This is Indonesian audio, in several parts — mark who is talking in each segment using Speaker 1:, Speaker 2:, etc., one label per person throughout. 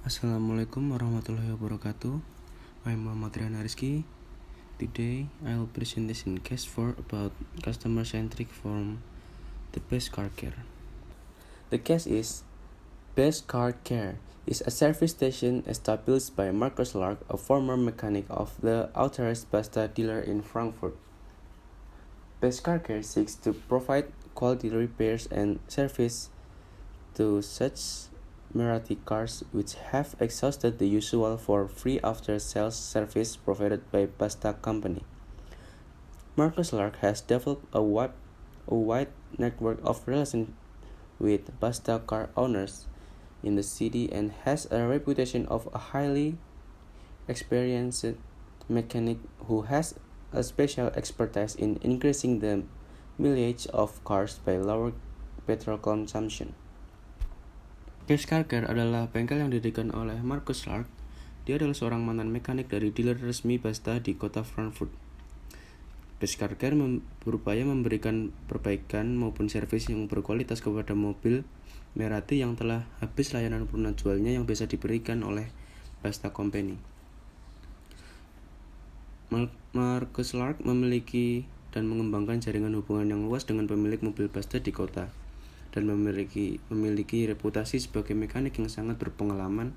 Speaker 1: Assalamualaikum warahmatullahi wabarakatuh. I'm Muhammad Riana Rizky. Today I will presentation case for about customer-centric from the Best Car Care. The case is Best Car Care is a service station established by Marcus Lark, a former mechanic of the authorized Basta dealer in Frankfurt. Best Car Care seeks to provide quality repairs and service to such Maserati cars which have exhausted the usual for free after-sales service provided by Basta Company. Marcus Lark has developed a wide network of relations with Basta car owners in the city and has a reputation of a highly experienced mechanic who has a special expertise in increasing the mileage of cars by lower petrol consumption. Best Car Care adalah bengkel yang didirikan oleh Marcus Lark. Dia adalah seorang mantan mekanik dari dealer resmi Basta di kota Frankfurt. Best Car Care berupaya memberikan perbaikan maupun servis yang berkualitas kepada mobil Maserati yang telah habis layanan purna jualnya yang biasa diberikan oleh Basta Company. Marcus Lark memiliki dan mengembangkan jaringan hubungan yang luas dengan pemilik mobil Basta di kota dan memiliki reputasi sebagai mekanik yang sangat berpengalaman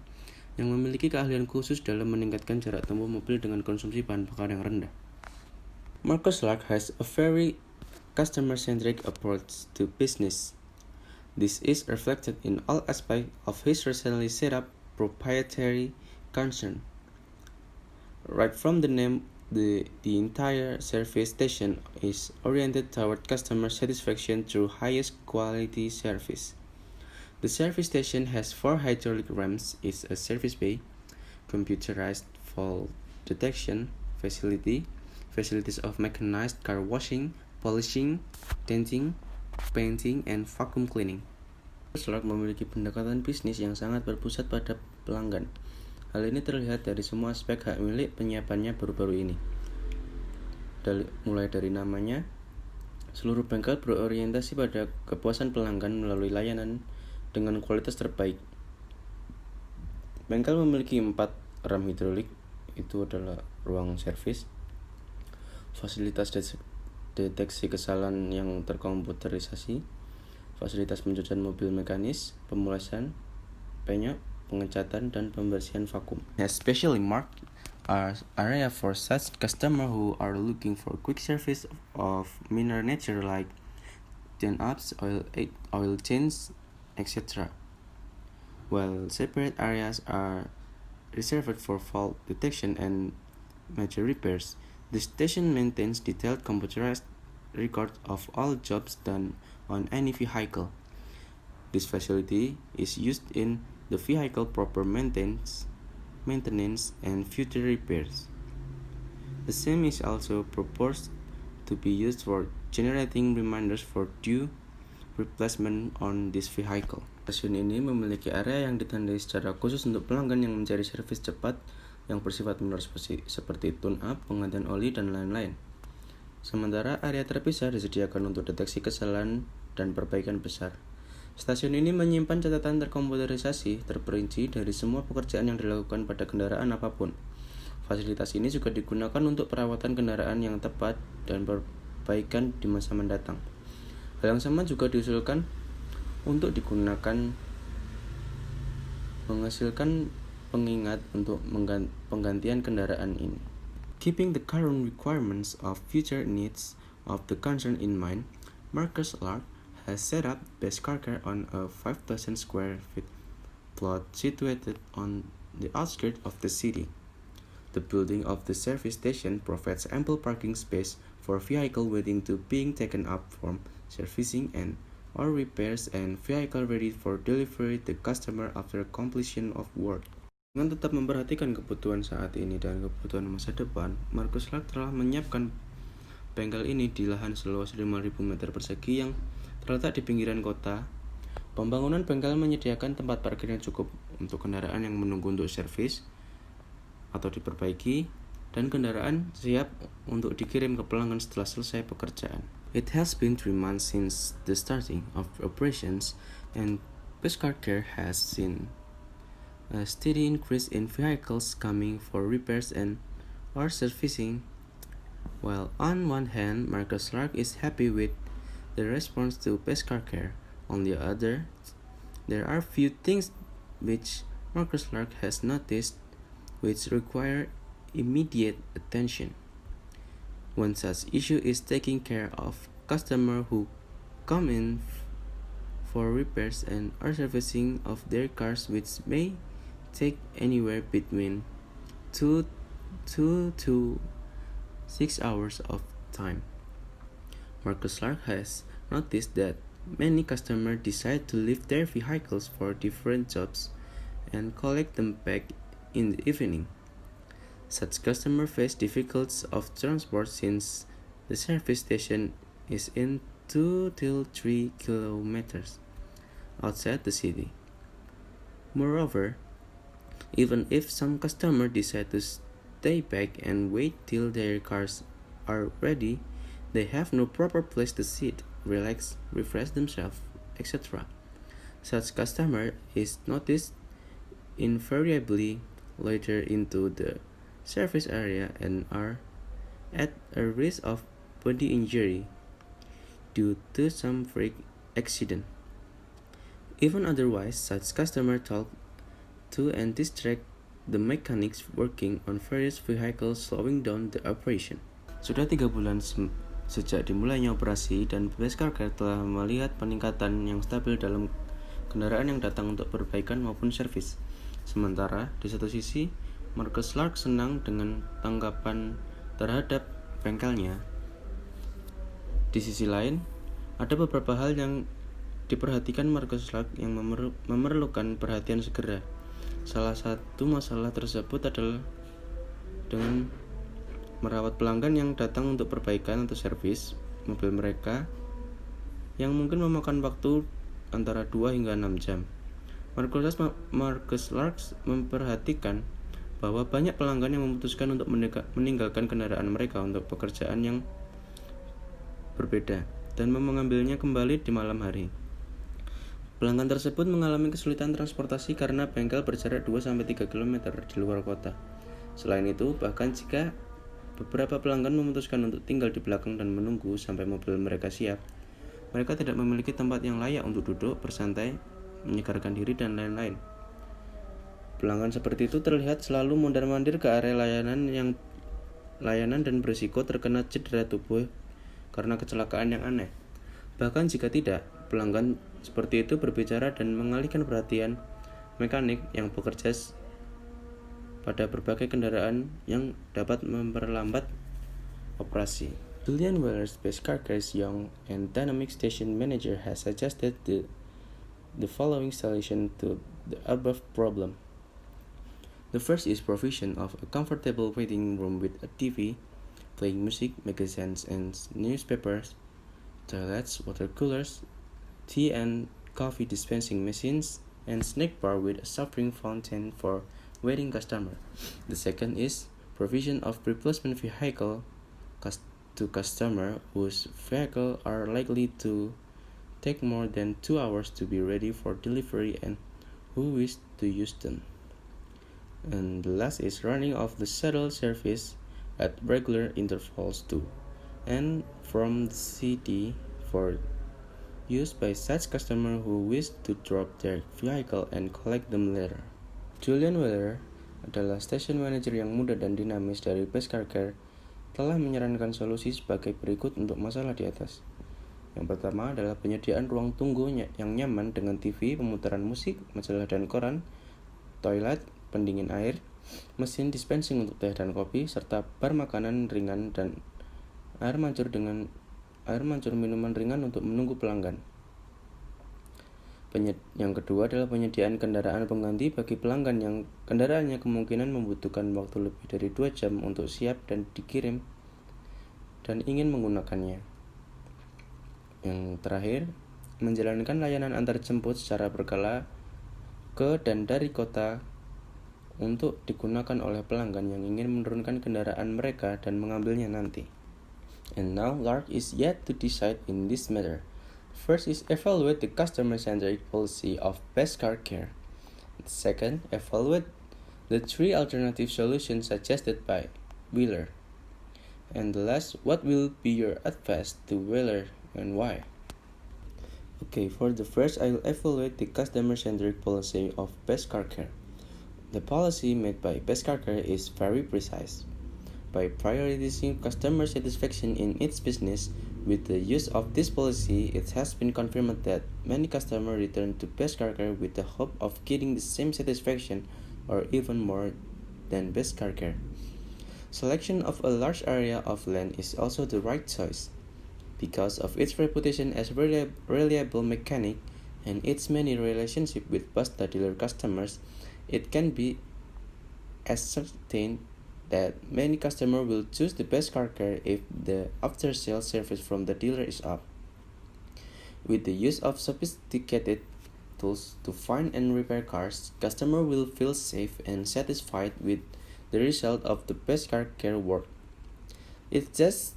Speaker 1: yang memiliki keahlian khusus dalam meningkatkan jarak tempuh mobil dengan konsumsi bahan bakar yang rendah. Marcus Lark has a very customer-centric approach to business. This is reflected in all aspects of his recently set up proprietary concern. Right from the name, the entire service station is oriented toward customer satisfaction through highest quality service. The service station has 4 hydraulic ramps, is a service bay, computerized fault detection facilities of mechanized car washing, polishing, tinting, painting, and vacuum cleaning. Lark memiliki pendekatan bisnis yang sangat berpusat pada pelanggan. Hal ini terlihat dari semua aspek hak milik penyiapannya baru-baru ini. Mulai dari namanya, seluruh bengkel berorientasi pada kepuasan pelanggan melalui layanan dengan kualitas terbaik. Bengkel memiliki 4 ram hidrolik, itu adalah ruang servis, fasilitas deteksi kesalahan yang terkomputerisasi, fasilitas pencucian mobil mekanis, pemulasan, penyok, pengecatan, dan pembersihan vakum. Especially marked area for such customers who are looking for quick service of minor nature like tune-ups, oil change, etc. While separate areas are reserved for fault detection and major repairs, the station maintains detailed computerized records of all jobs done on any vehicle. This facility is used in the vehicle proper maintenance and future repairs. The same is also proposed to be used for generating reminders for due replacement on this vehicle. Stasiun ini memiliki area yang ditandai secara khusus untuk pelanggan yang mencari servis cepat yang bersifat menurut seperti tune-up, penggantian oli, dan lain-lain. Sementara area terpisah disediakan untuk deteksi kesalahan dan perbaikan besar. Stasiun ini menyimpan catatan terkomputerisasi terperinci dari semua pekerjaan yang dilakukan pada kendaraan apapun. Fasilitas ini juga digunakan untuk perawatan kendaraan yang tepat dan perbaikan di masa mendatang. Hal yang sama juga diusulkan untuk digunakan menghasilkan pengingat untuk penggantian kendaraan ini. Keeping the current requirements of future needs of the concern in mind, Marcus Lark has set up Best Car Care on a 5,000 square feet plot situated on the outskirts of the city. The building of the service station provides ample parking space for vehicle waiting to being taken up from servicing or repairs and vehicle ready for delivery to customer after completion of work. Dengan tetap memperhatikan kebutuhan saat ini dan kebutuhan masa depan, Marcus Lark telah menyiapkan bengkel ini di lahan seluas 5.000 meter persegi yang terletak di pinggiran kota. Pembangunan bengkel menyediakan tempat parkir yang cukup untuk kendaraan yang menunggu untuk servis atau diperbaiki, dan kendaraan siap untuk dikirim ke pelanggan setelah selesai pekerjaan. It has been 3 months since the starting of operations, and Best Car Care has seen a steady increase in vehicles coming for repairs and or servicing. While on one hand, Marcus Lark is happy with the response to Best Car Care, on the other, there are few things which Marcus Lark has noticed which require immediate attention. One such issue is taking care of customers who come in for repairs and or servicing of their cars, which may take anywhere between 2 to 6 hours of time. Marcus Lark has noticed that many customers decide to leave their vehicles for different jobs and collect them back in the evening. Such customers face difficulties of transport since the service station is in 2 to 3 kilometers outside the city. Moreover, even if some customers decide to stay back and wait till their cars are ready, they have no proper place to sit, relax, refresh themselves, etc. Such customer is noticed invariably later into the service area and are at a risk of body injury due to some freak accident. Even otherwise, such customers talk to and distract the mechanics working on various vehicles, slowing down the operation. Sudah 3 bulan sejak dimulainya operasi dan Best Car Care telah melihat peningkatan yang stabil dalam kendaraan yang datang untuk perbaikan maupun servis. Sementara, di satu sisi, Marcus Lark senang dengan tanggapan terhadap bengkelnya. Di sisi lain, ada beberapa hal yang diperhatikan Marcus Lark yang memerlukan perhatian segera. Salah satu masalah tersebut adalah dengan merawat pelanggan yang datang untuk perbaikan atau servis mobil mereka yang mungkin memakan waktu antara 2 hingga 6 jam. Marcus Lark memperhatikan bahwa banyak pelanggan yang memutuskan untuk meninggalkan kendaraan mereka untuk pekerjaan yang berbeda dan mengambilnya kembali di malam hari. Pelanggan tersebut mengalami kesulitan transportasi karena bengkel berjarak 2-3 km di luar kota. Selain itu, bahkan jika beberapa pelanggan memutuskan untuk tinggal di belakang dan menunggu sampai mobil mereka siap, mereka tidak memiliki tempat yang layak untuk duduk, bersantai, menyegarkan diri, dan lain-lain. Pelanggan seperti itu terlihat selalu mondar-mandir ke area layanan dan berisiko terkena cedera tubuh karena kecelakaan yang aneh. Bahkan jika tidak, pelanggan seperti itu berbicara dan mengalihkan perhatian mekanik yang bekerja pada berbagai kendaraan yang dapat memperlambat operasi. Julian Weller's Best Car Care's young and dynamic station manager has suggested the following solution to the above problem. The first is provision of a comfortable waiting room with a TV, playing music, magazines, and newspapers, toilets, water coolers, tea and coffee dispensing machines, and snack bar with a soft drink fountain for waiting customer. The second is provision of replacement vehicle to customer whose vehicle are likely to take more than 2 hours to be ready for delivery and who wish to use them. And the last is running of the shuttle service at regular intervals to and from the city for use by such customer who wish to drop their vehicle and collect them later. Julian Weller adalah station manager yang muda dan dinamis dari Best Car Care, telah menyarankan solusi sebagai berikut untuk masalah di atas. Yang pertama adalah penyediaan ruang tunggu yang nyaman dengan TV, pemutaran musik, majalah dan koran, toilet, pendingin air, mesin dispensing untuk teh dan kopi, serta bar makanan ringan dan air mancur minuman ringan untuk menunggu pelanggan. Yang kedua adalah penyediaan kendaraan pengganti bagi pelanggan yang kendaraannya kemungkinan membutuhkan waktu lebih dari 2 jam untuk siap dan dikirim dan ingin menggunakannya. Yang terakhir, menjalankan layanan antar jemput secara berkala ke dan dari kota untuk digunakan oleh pelanggan yang ingin menurunkan kendaraan mereka dan mengambilnya nanti. And now Lark is yet to decide in this matter. First is evaluate the customer-centric policy of Best Car Care. Second, evaluate the 3 alternative solutions suggested by Wheeler. And the last, what will be your advice to Wheeler and why? Okay, for the first, I will evaluate the customer-centric policy of Best Car Care. The policy made by Best Car Care is very precise. By prioritizing customer satisfaction in its business, with the use of this policy, it has been confirmed that many customers return to Best Car Care with the hope of getting the same satisfaction or even more than Best Car Care. Selection of a large area of land is also the right choice. Because of its reputation as reliable mechanic and its many relationship with Mazda dealer customers, it can be ascertained that many customers will choose the Best Car Care if the after-sales service from the dealer is up. With the use of sophisticated tools to find and repair cars, customers will feel safe and satisfied with the result of the Best Car Care work. It's just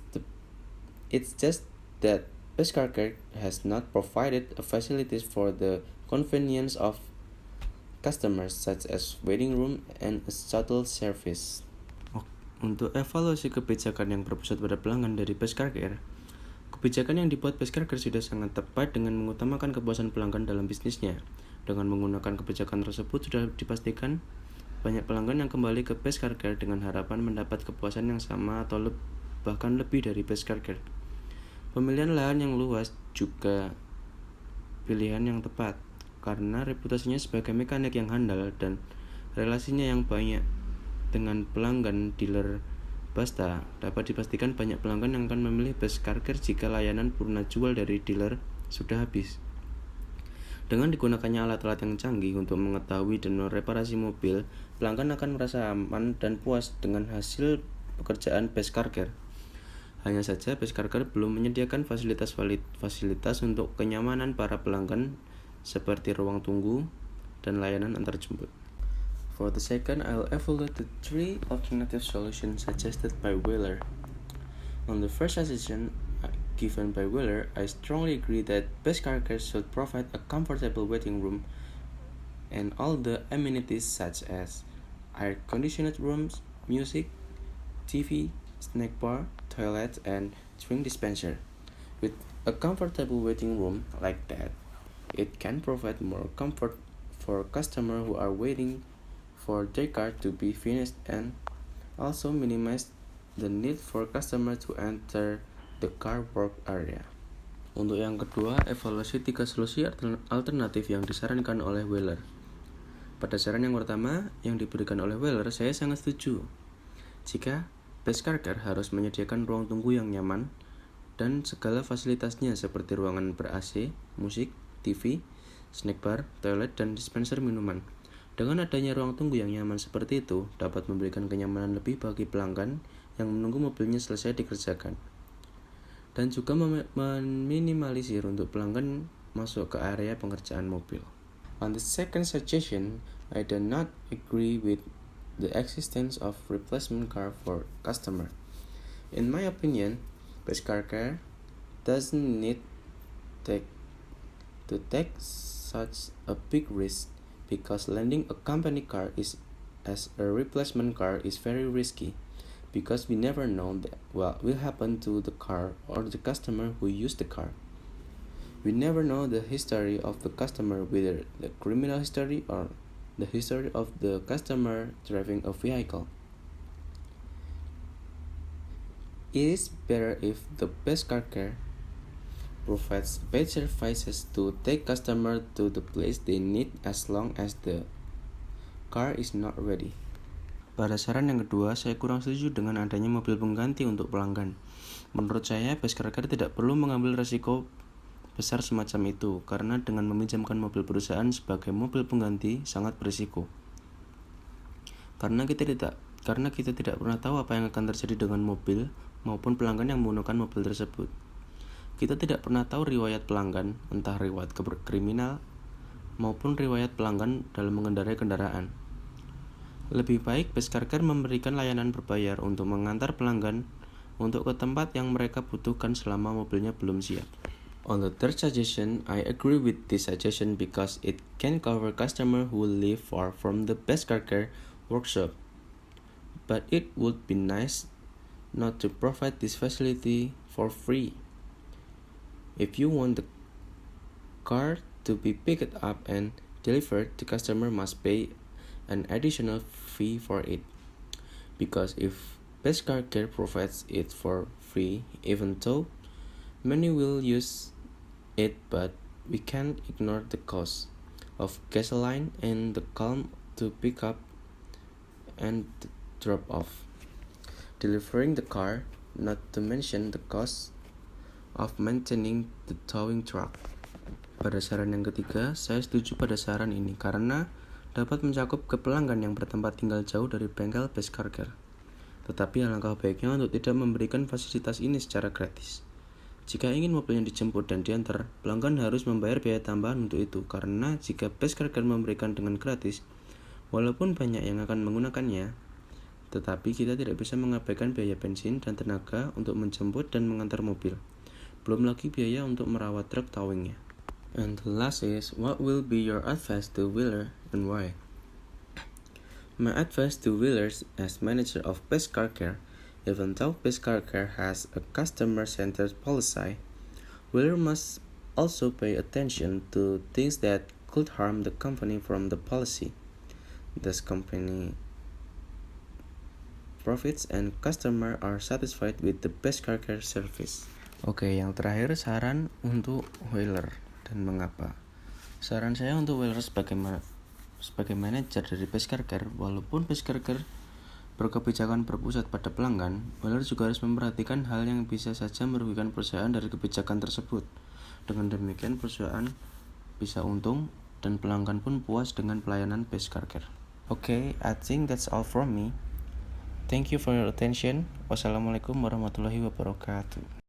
Speaker 1: that Best Car Care has not provided facilities for the convenience of customers such as waiting room and a shuttle service. Untuk evaluasi kebijakan yang berpusat pada pelanggan dari Best Car Care, kebijakan yang dibuat Best Car Care sudah sangat tepat dengan mengutamakan kepuasan pelanggan dalam bisnisnya. Dengan menggunakan kebijakan tersebut sudah dipastikan banyak pelanggan yang kembali ke Best Car Care dengan harapan mendapat kepuasan yang sama atau bahkan lebih dari Best Car Care. Pemilihan lahan yang luas juga pilihan yang tepat, karena reputasinya sebagai mekanik yang handal dan relasinya yang banyak dengan pelanggan dealer Mazda, dapat dipastikan banyak pelanggan yang akan memilih Best Car Care jika layanan purna jual dari dealer sudah habis. Dengan digunakannya alat-alat yang canggih untuk mengetahui dan mereparasi mobil, pelanggan akan merasa aman dan puas dengan hasil pekerjaan Best Car Care. Hanya saja Best Car Care belum menyediakan fasilitas untuk kenyamanan para pelanggan seperti ruang tunggu dan layanan antarjemput. For the second, I'll evaluate the 3 alternative solutions suggested by Wheeler. On the first suggestion given by Wheeler, I strongly agree that Best Car Care should provide a comfortable waiting room and all the amenities such as air-conditioned rooms, music, TV, snack bar, toilet, and drink dispenser. With a comfortable waiting room like that, it can provide more comfort for customers who are waiting for their car to be finished and also minimize the need for customers to enter the car work area. Untuk yang kedua, evaluasi 3 solusi alternatif yang disarankan oleh Wheeler. Pada saran yang pertama yang diberikan oleh Wheeler, saya sangat setuju. Jika Best Car Care harus menyediakan ruang tunggu yang nyaman dan segala fasilitasnya seperti ruangan ber-AC, musik, TV, snack bar, toilet, dan dispenser minuman. Dengan adanya ruang tunggu yang nyaman seperti itu, dapat memberikan kenyamanan lebih bagi pelanggan yang menunggu mobilnya selesai dikerjakan. Dan juga meminimalisir untuk pelanggan masuk ke area pengerjaan mobil. On the second suggestion, I do not agree with the existence of replacement car for customer. In my opinion, Best Car Care doesn't need to take such a big risk because lending a company car as a replacement car is very risky because we never know what will happen to the car or the customer who used the car. We never know the history of the customer, whether the criminal history or the history of the customer driving a vehicle. It is better if the Best Car Care provides paid services to take customer to the place they need as long as the car is not ready. Pada saran yang kedua, saya kurang setuju dengan adanya mobil pengganti untuk pelanggan. Menurut saya, Best Car Care tidak perlu mengambil risiko besar semacam itu, karena dengan meminjamkan mobil perusahaan sebagai mobil pengganti sangat berisiko. Karena kita tidak pernah tahu apa yang akan terjadi dengan mobil maupun pelanggan yang menggunakan mobil tersebut. Kita tidak pernah tahu riwayat pelanggan, entah riwayat kriminal maupun riwayat pelanggan dalam mengendarai kendaraan. Lebih baik Best Car Care memberikan layanan berbayar untuk mengantar pelanggan untuk ke tempat yang mereka butuhkan selama mobilnya belum siap. On the third suggestion, I agree with this suggestion because it can cover customers who live far from the best car care workshop. But it would be nice not to provide this facility for free. If you want the car to be picked up and delivered, the customer must pay an additional fee for it. Because if Best Car Care provides it for free, even though many will use it, but we can't ignore the cost of gasoline and the calm to pick up and drop off. Delivering the car, not to mention the cost of maintaining the towing truck. Pada saran yang ketiga, saya setuju pada saran ini karena dapat mencakup ke pelanggan yang bertempat tinggal jauh dari bengkel Best Car Care. Tetapi alangkah baiknya untuk tidak memberikan fasilitas ini secara gratis. Jika ingin mobilnya dijemput dan diantar, pelanggan harus membayar biaya tambahan untuk itu karena jika Best Car Care memberikan dengan gratis, walaupun banyak yang akan menggunakannya, tetapi kita tidak bisa mengabaikan biaya bensin dan tenaga untuk menjemput dan mengantar mobil. Belum lagi biaya untuk merawat truk towingnya. And the last is, what will be your advice to Wheeler and why? My advice to Wheelers as manager of Best Car Care, even though Best Car Care has a customer-centered policy, Wheeler must also pay attention to things that could harm the company from the policy. Thus company profits and customer are satisfied with the Best Car Care service. Oke, yang terakhir saran untuk Wheeler dan mengapa. Saran saya untuk Wheeler sebagai manajer dari Best Car Care, walaupun Best Car Care berkebijakan berpusat pada pelanggan, Wheeler juga harus memperhatikan hal yang bisa saja merugikan perusahaan dari kebijakan tersebut. Dengan demikian perusahaan bisa untung dan pelanggan pun puas dengan pelayanan Best Car Care. Okay, I think that's all from me. Thank you for your attention. Wassalamualaikum warahmatullahi wabarakatuh.